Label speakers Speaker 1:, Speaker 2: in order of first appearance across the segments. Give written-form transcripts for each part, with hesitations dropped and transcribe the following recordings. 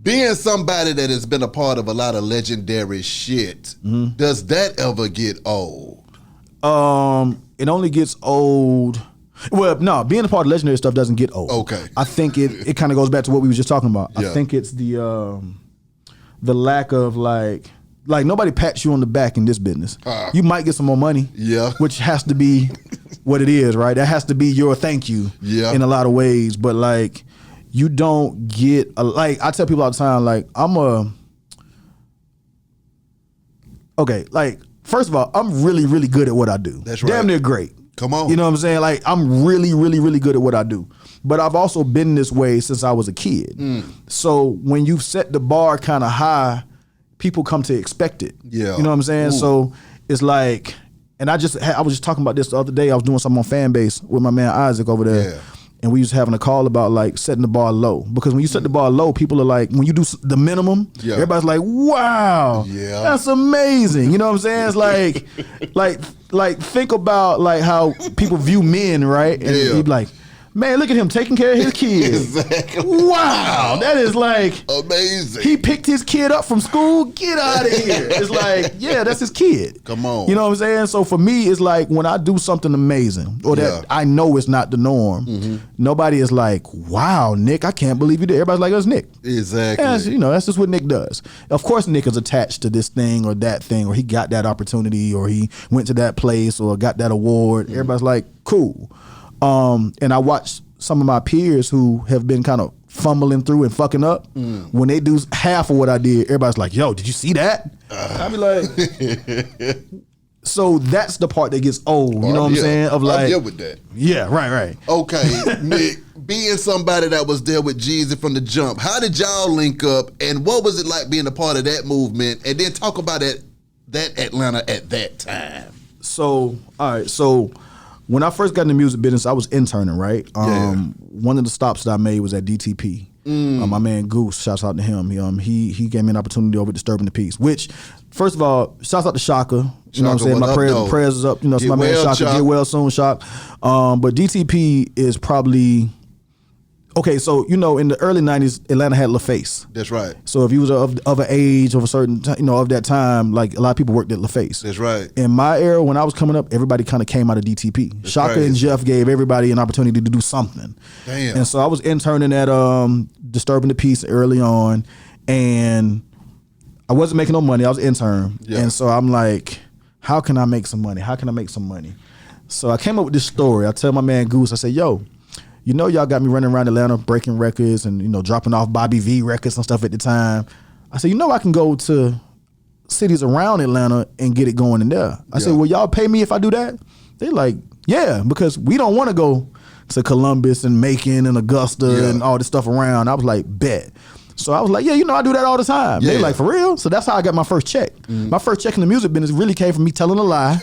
Speaker 1: Being somebody that has been a part of a lot of legendary shit, does that ever get old?
Speaker 2: It only gets old. Well, no, being a part of legendary stuff doesn't get old.
Speaker 1: Okay.
Speaker 2: I think it kind of goes back to what we were just talking about. Yeah. I think it's the lack of like nobody pats you on the back in this business. You might get some more money. Yeah. Which has to be what it is, right? That has to be your thank you. Yeah. In a lot of ways, but like. You don't get like I tell people all the time, like first of all, I'm really, really good at what I do.
Speaker 1: That's right.
Speaker 2: Damn near great.
Speaker 1: Come on.
Speaker 2: You know what I'm saying? Like I'm really, really, really good at what I do. But I've also been this way since I was a kid. So when you set the bar kind of high, people come to expect it. Yeah. You know what I'm saying? Ooh. So it's like, and I was just talking about this the other day. I was doing something on Fanbase with my man Isaac over there. Yeah. And we was having a call about like setting the bar low, because when you set the bar low, people are like, when you do the minimum, everybody's like, wow, that's amazing. You know what I'm saying? It's like think about like how people view men, right? And he'd be like, man, look at him taking care of his kids. Exactly. Wow, that is like
Speaker 1: amazing.
Speaker 2: He picked his kid up from school. Get out of here. It's like, yeah, that's his kid.
Speaker 1: Come on.
Speaker 2: You know what I'm saying? So for me, it's like when I do something amazing or that I know it's not the norm, nobody is like, wow, Nick, I can't believe you did. Everybody's like, that's Nick.
Speaker 1: Exactly.
Speaker 2: And that's just what Nick does. Of course, Nick is attached to this thing or that thing, or he got that opportunity, or he went to that place or got that award. Everybody's like, cool. And I watch some of my peers who have been kind of fumbling through and fucking up. When they do half of what I did, everybody's like, yo, did you see that? I'd be like, so that's the part that gets old. You know what I'm saying? Of like,
Speaker 1: I deal with that.
Speaker 2: Yeah, right.
Speaker 1: Okay, Nick, being somebody that was there with Jeezy from the jump, how did y'all link up, and what was it like being a part of that movement? And then talk about that Atlanta at that time.
Speaker 2: So, all right, so when I first got in the music business, I was interning, right? One of the stops that I made was at DTP. My man Goose, shouts out to him. He gave me an opportunity over at Disturbing the Peace, which, first of all, shouts out to Shaka. You know what I'm saying? My prayers is up. You know, it's my man Shaka. Get well soon, Shaka. But DTP is probably... Okay, so in the early '90s, Atlanta had LaFace.
Speaker 1: That's right.
Speaker 2: So if you was of an age, of a certain, of that time, like a lot of people worked at LaFace.
Speaker 1: That's right.
Speaker 2: In my era, when I was coming up, everybody kind of came out of DTP. Shaka and Jeff gave everybody an opportunity to do something.
Speaker 1: Damn.
Speaker 2: And so I was interning at Disturbing the Peace early on, and I wasn't making no money. I was intern, and so I'm like, how can I make some money? So I came up with this story. I tell my man Goose, I said, yo, y'all got me running around Atlanta breaking records and, dropping off Bobby V records and stuff at the time. I said, I can go to cities around Atlanta and get it going in there. I said, will y'all pay me if I do that? They like, yeah, because we don't want to go to Columbus and Macon and Augusta and all this stuff around. I was like, bet. So I was like, yeah, I do that all the time. They like, for real? So that's how I got my first check. My first check in the music business really came from me telling a lie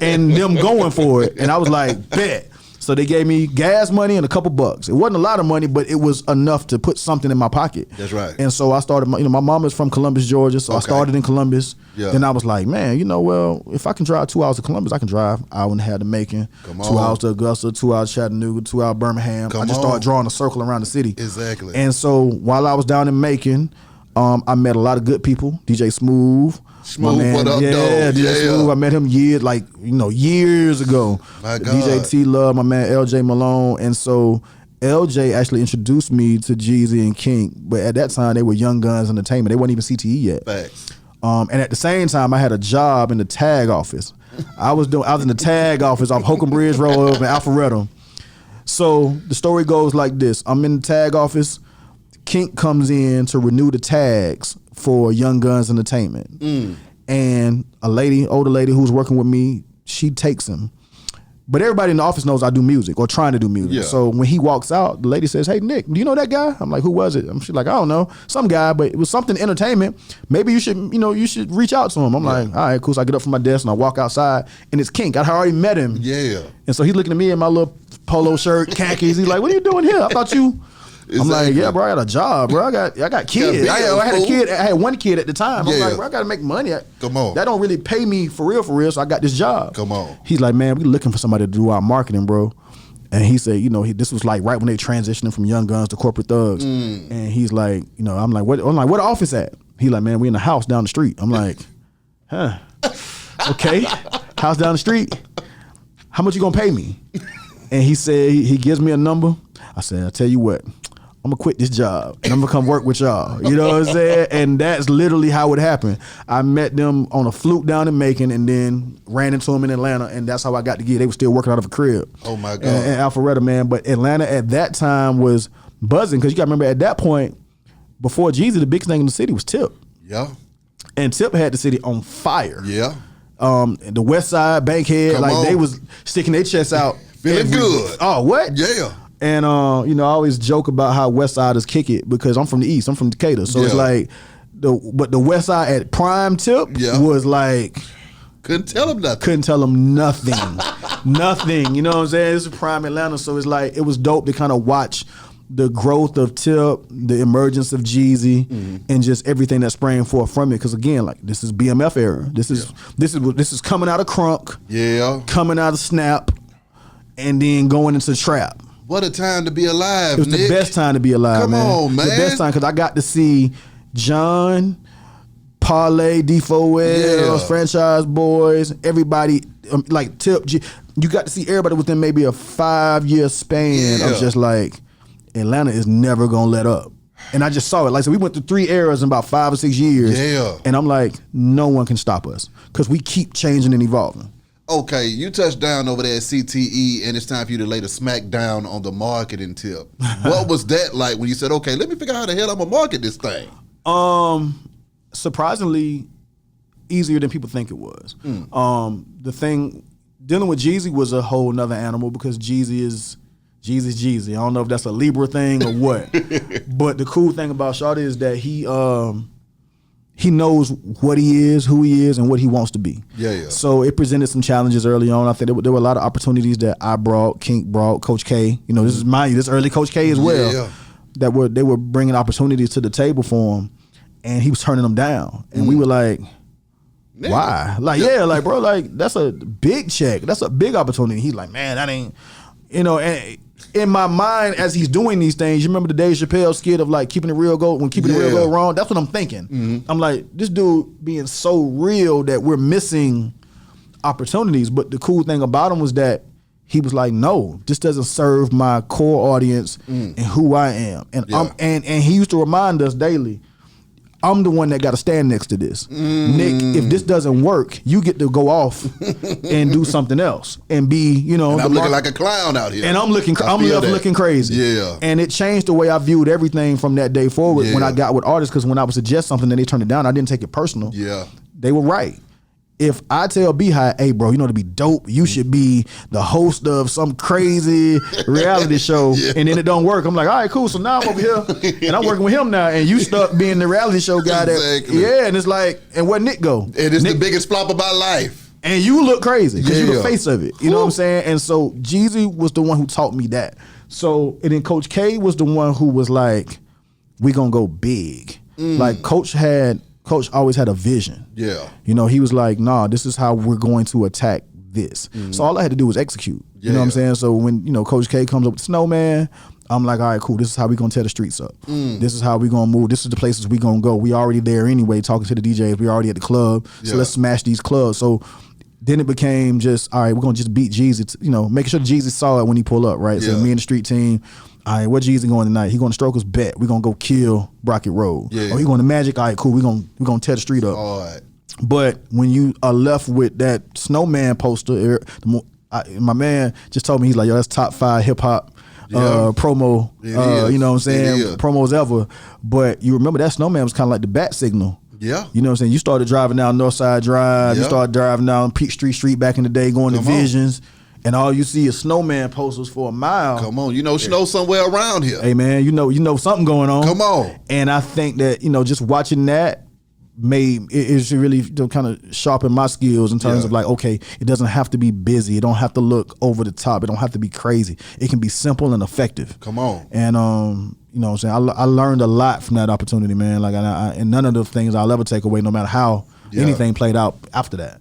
Speaker 2: and them going for it. And I was like, bet. So they gave me gas money and a couple bucks. It wasn't a lot of money, but it was enough to put something in my pocket.
Speaker 1: That's right.
Speaker 2: And so I started, my mom is from Columbus, Georgia, so I started in Columbus. Yeah. Then I was like, man, well, if I can drive 2 hours to Columbus, I can drive an hour and a half to Macon, 2 hours to Augusta, 2 hours to Chattanooga, 2 hours to Birmingham. I just started drawing a circle around the city.
Speaker 1: Exactly.
Speaker 2: And so while I was down in Macon, I met a lot of good people. DJ Smooth.
Speaker 1: What up,
Speaker 2: DJ Smooth. I met him years ago.
Speaker 1: My God.
Speaker 2: DJ T Love, my man LJ Malone. And so LJ actually introduced me to Jeezy and King, but at that time they were Young Guns Entertainment. They weren't even CTE yet.
Speaker 1: Facts.
Speaker 2: And at the same time, I had a job in the tag office. I was in the tag office off Holcomb Bridge Road in Alpharetta. So the story goes like this: I'm in the tag office. Kink comes in to renew the tags for Young Guns Entertainment. And older lady who's working with me, she takes him. But everybody in the office knows I do music or trying to do music. Yeah. So when he walks out, the lady says, hey, Nick, do you know that guy? I'm like, who was it? She's like, I don't know. Some guy, but it was something entertainment. Maybe you should reach out to him. I'm like, all right, cool. So I get up from my desk and I walk outside and it's Kink. I already met him.
Speaker 1: Yeah.
Speaker 2: And so he's looking at me in my little polo shirt, khakis. He's like, what are you doing here? I thought you... I'm like, yeah, bro, I got a job, bro. I got kids. I had a kid. I had one kid at the time. I'm like, bro, I got to make money.
Speaker 1: Come on.
Speaker 2: That don't really pay me for real. So I got this job.
Speaker 1: Come on.
Speaker 2: He's like, man, we looking for somebody to do our marketing, bro. And he said, this was like right when they transitioning from Young Guns to Corporate Thugs. And he's like, I'm like, what the office at? He like, man, we in the house down the street. I'm like, huh, okay, house down the street. How much you gonna pay me? And he said, he gives me a number. I said, I'll tell you what, I'm gonna quit this job and I'm gonna come work with y'all. You know what I'm saying? And that's literally how it happened. I met them on a fluke down in Macon and then ran into them in Atlanta, and that's how I got to get. They were still working out of a crib.
Speaker 1: Oh my God.
Speaker 2: And Alpharetta, man. But Atlanta at that time was buzzing, because you gotta remember at that point, before Jeezy, the biggest thing in the city was Tip.
Speaker 1: Yeah.
Speaker 2: And Tip had the city on fire.
Speaker 1: Yeah.
Speaker 2: The West Side, Bankhead, they was sticking their chests out.
Speaker 1: Feeling good.
Speaker 2: Oh, what?
Speaker 1: Yeah.
Speaker 2: And I always joke about how West Siders kick it, because I'm from the East. I'm from Decatur. So it's like but the West Side at prime Tip was like,
Speaker 1: couldn't tell them nothing.
Speaker 2: Couldn't tell them nothing. Nothing. You know what I'm saying? This is prime Atlanta. So it's like, it was dope to kind of watch the growth of Tip, the emergence of Jeezy, and just everything that sprang forth from it. Because again, like, this is BMF era. This is coming out of Crunk.
Speaker 1: Yeah.
Speaker 2: Coming out of Snap, and then going into Trap.
Speaker 1: What a time to be alive,
Speaker 2: It was
Speaker 1: Nick.
Speaker 2: the best time to be alive,
Speaker 1: Come on, man.
Speaker 2: The best time, because I got to see John, Parlay, D4Ls, Franchise Boys, everybody, like Tip. You got to see everybody within maybe a 5-year span of just like, Atlanta is never gonna let up. And I just saw it. Like, so we went through 3 eras in about 5 or 6 years.
Speaker 1: Yeah.
Speaker 2: And I'm like, no one can stop us, because we keep changing and evolving.
Speaker 1: Okay, you touched down over there at CTE, and it's time for you to lay the smack down on the marketing tip. What was that like when you said, okay, let me figure out how the hell I'm gonna market this thing?
Speaker 2: Surprisingly easier than people think it was. The thing, dealing with Jeezy was a whole nother animal, because Jeezy's Jeezy. I don't know if that's a Libra thing or what. But the cool thing about Shawty is that he knows what he is, who he is, and what he wants to be.
Speaker 1: Yeah.
Speaker 2: So it presented some challenges early on. I think there were a lot of opportunities that I brought, Kink brought, Coach K. This is this early Coach K as well.
Speaker 1: Yeah.
Speaker 2: They were bringing opportunities to the table for him, and he was turning them down. And we were like, why? Like, like, bro, like, that's a big check. That's a big opportunity. He's like, man, that ain't, and in my mind, as he's doing these things, you remember the Dave Chappelle skit of like keeping it real go, when keeping it real go wrong? That's what I'm thinking. I'm like, this dude being so real that we're missing opportunities. But the cool thing about him was that he was like, no, this doesn't serve my core audience and who I am. And and he used to remind us daily, I'm the one that got to stand next to this. Nick, if this doesn't work, you get to go off and do something else and be,
Speaker 1: And I'm looking like a clown out here.
Speaker 2: And I'm looking crazy.
Speaker 1: Yeah.
Speaker 2: And it changed the way I viewed everything from that day forward when I got with artists, because when I would suggest something and they turned it down, I didn't take it personal.
Speaker 1: Yeah.
Speaker 2: They were right. If I tell Beehive, hey, bro, to be dope, you should be the host of some crazy reality show, and then it don't work, I'm like, all right, cool. So now I'm over here, and I'm working with him now, and you stuck being the reality show guy. And it's like, and where Nick go?
Speaker 1: And it's the biggest flop of my life.
Speaker 2: And you look crazy, because you're the face of it. You know what I'm saying? And so Jeezy was the one who taught me that. So, and then Coach K was the one who was like, we gonna go big. Like, Coach always had a vision. Yeah. He was like, nah, this is how we're going to attack this. So all I had to do was execute. You know what I'm saying? So when, Coach K comes up with Snowman, I'm like, all right, cool. This is how we gonna tear the streets up. This is how we gonna move. This is the places we gonna go. We already there anyway, talking to the DJs. We already at the club. So let's smash these clubs. So then it became just, all right, we're gonna just beat Jeezy, making sure Jeezy saw it when he pull up, right? So me and the street team, all right, where Jeezy going tonight? He going to Strokers? Bet. We're going to go kill Brockett Road. Oh, he going to Magic? All right, cool. We're going to tear the street up. All right. But when you are left with that Snowman poster, my man just told me, he's like, yo, that's top 5 hip hop promo, you know what I'm saying, promos ever. But you remember that Snowman was kind of like the bat signal. Yeah. You know what I'm saying? You started driving down Northside Drive. You started driving down Peachtree Street back in the day, going to Visions. And all you see is Snowman posters for a mile.
Speaker 1: Come on, Snow somewhere around here.
Speaker 2: Hey man, you know something going on.
Speaker 1: Come on.
Speaker 2: And I think that, just watching that made it really kind of sharpen my skills in terms of like, okay, it doesn't have to be busy. It don't have to look over the top. It don't have to be crazy. It can be simple and effective.
Speaker 1: Come on.
Speaker 2: And you know what I'm saying? I learned a lot from that opportunity, man. Like, and none of the things I'll ever take away, no matter how anything played out after that.